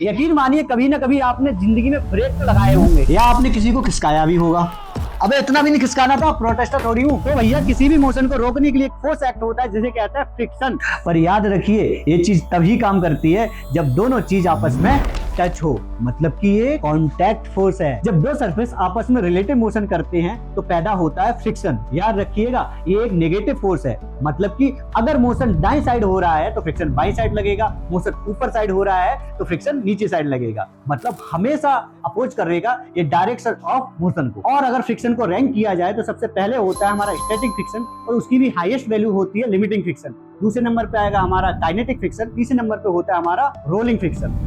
यकीन मानिए कभी ना कभी आपने जिंदगी में ब्रेक तो लगाए होंगे या आपने किसी को खिसकाया भी होगा। अबे इतना भी नहीं खिसकाना था, प्रोटेस्टर थोड़ी हूँ। तो भैया किसी भी मोशन को रोकने के लिए एक फोर्स एक्ट होता है जिसे कहते हैं फ्रिक्शन। पर याद रखिए ये चीज तभी काम करती है जब दोनों चीज आपस में टच हो, मतलब कि ये कांटेक्ट फोर्स है। जब दो सरफेस आपस में रिलेटिव मोशन करते हैं तो पैदा होता है फ्रिक्शन। याद रखिएगा ये एक नेगेटिव फोर्स है, मतलब कि अगर मोशन दाईं साइड हो रहा है तो फ्रिक्शन बाईं साइड लगेगा, मोशन ऊपर साइड हो रहा है तो फ्रिक्शन नीचे साइड लगेगा। मतलब हमेशा अपोज करेगा ये डायरेक्शन ऑफ मोशन को। और अगर फ्रिक्शन को रैंक किया जाए तो सबसे पहले होता है हमारा स्टैटिक फ्रिक्शन और उसकी भी हाईएस्ट वैल्यू होती है लिमिटिंग फ्रिक्शन। दूसरे नंबर पे आएगा हमारा काइनेटिक फ्रिक्शन, तीसरे नंबर पे होता है हमारा रोलिंग फ्रिक्शन।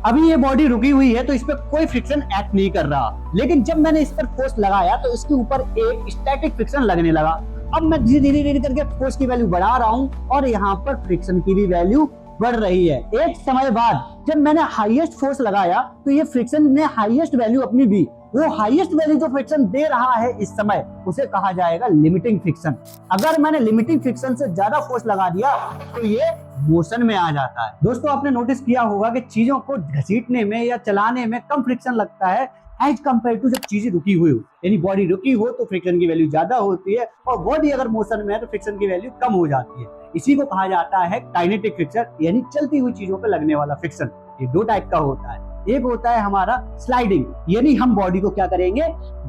अभी ये बॉडी रुकी हुई है तो इस पर कोई फ्रिक्शन एक्ट नहीं कर रहा, लेकिन जब मैंने इस पर फोर्स लगाया तो इसके ऊपर एक स्टैटिक फ्रिक्शन लगने लगा। अब मैं धीरे धीरे करके फोर्स की वैल्यू बढ़ा रहा हूँ और यहाँ पर फ्रिक्शन की भी वैल्यू बढ़ रही है। एक समय बाद जब मैंने हाईएस्ट फोर्स लगाया तो ये फ्रिक्शन ने हाईएस्ट वैल्यू अपनी दी। वो हाईएस्ट वैल्यू जो फ्रिक्शन दे रहा है इस समय उसे कहा जाएगा लिमिटिंग फ्रिक्शन। अगर मैंने लिमिटिंग फ्रिक्शन से ज्यादा फोर्स लगा दिया तो ये मोशन में आ जाता है। दोस्तों आपने नोटिस किया होगा कि चीजों को घसीटने में या चलाने में कम फ्रिक्शन लगता है एज कम्पेयर टू जब चीजें रुकी हुई हो। यानी बॉडी रुकी हो तो फ्रिक्शन की वैल्यू ज्यादा होती है और बॉडी अगर मोशन में है तो फ्रिक्शन की वैल्यू कम हो जाती है। इसी को कहा जाता है काइनेटिक फ्रिक्शन, यानी चलती हुई चीजों पर लगने वाला फ्रिक्शन। ये दो टाइप का होता है। एक होता है हमारा स्लाइडिंग, यानी हम बॉडी को क्या करेंगे,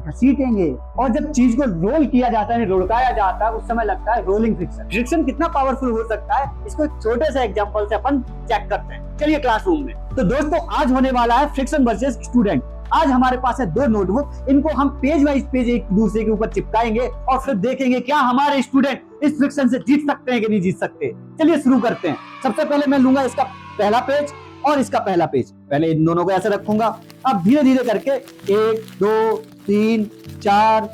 घसीटेंगे, और जब चीज को रोल किया जाता है, रोड़काया जाता है, उस समय लगता है रोलिंग फ्रिक्शन। फ्रिक्शन कितना पावरफुल हो सकता है इसको एक छोटे से एग्जांपल से अपन चेक करते हैं। चलिए क्लासरूम में। तो दोस्तों आज होने वाला है फ्रिक्शन वर्सेस स्टूडेंट। आज हमारे पास है दो नोटबुक, इनको हम पेज वाइज पेज एक दूसरे के ऊपर चिपकाएंगे और फिर देखेंगे क्या हमारे स्टूडेंट इस फ्रिक्शन से जीत सकते हैं कि नहीं जीत सकते। चलिए शुरू करते हैं। सबसे पहले मैं लूंगा इसका पहला पेज और इसका पहला पेज। पहले इन दोनों को ऐसे रखूंगा। अब धीरे धीरे करके 1 2 3 4।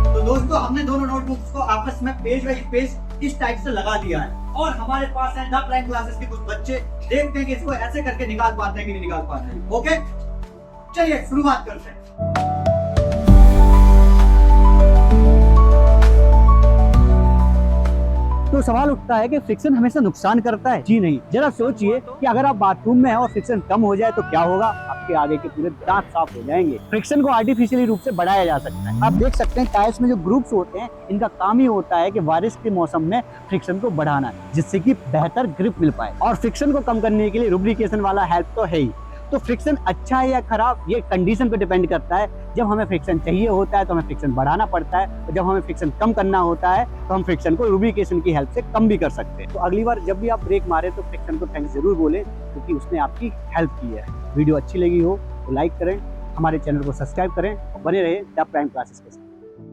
तो दोस्तों हमने दोनों नोटबुक्स को आपस में पेज वाइज पेज इस टाइप से लगा दिया है और हमारे पास है द प्राइम क्लासेस के कुछ बच्चे। देखते हैं कि इसको ऐसे करके निकाल पाते हैं कि नहीं निकाल पाते हैं। ओके चलिए शुरुआत करते हैं। तो सवाल उठता है कि फ्रिक्शन हमेशा नुकसान करता है? जी नहीं। जरा सोचिए कि अगर आप बाथरूम में हैं और फ्रिक्शन कम हो जाए तो क्या होगा, आपके आगे के पूरे दांत साफ हो जाएंगे। फ्रिक्शन को आर्टिफिशियली रूप से बढ़ाया जा सकता है। आप देख सकते हैं टाइल्स में जो ग्रुप्स होते हैं इनका काम ही होता है कि बारिश के मौसम में फ्रिक्शन को बढ़ाना, जिससे कि बेहतर ग्रिप मिल पाए। और फ्रिक्शन को कम करने के लिए लुब्रिकेशन वाला हेल्प तो है ही। तो फ्रिक्शन अच्छा है या खराब ये कंडीशन पे डिपेंड करता है। जब हमें फ्रिक्शन चाहिए होता है तो हमें फ्रिक्शन बढ़ाना पड़ता है, और जब हमें फ्रिक्शन कम करना होता है तो हम फ्रिक्शन को लुब्रिकेशन की हेल्प से कम भी कर सकते हैं। तो अगली बार जब भी आप ब्रेक मारे तो फ्रिक्शन को थैंक्स जरूर बोलें, क्योंकि उसने आपकी हेल्प की है। वीडियो अच्छी लगी हो तो लाइक करें, हमारे चैनल को सब्सक्राइब करें और बने रहे द प्राइम क्लासेस के साथ।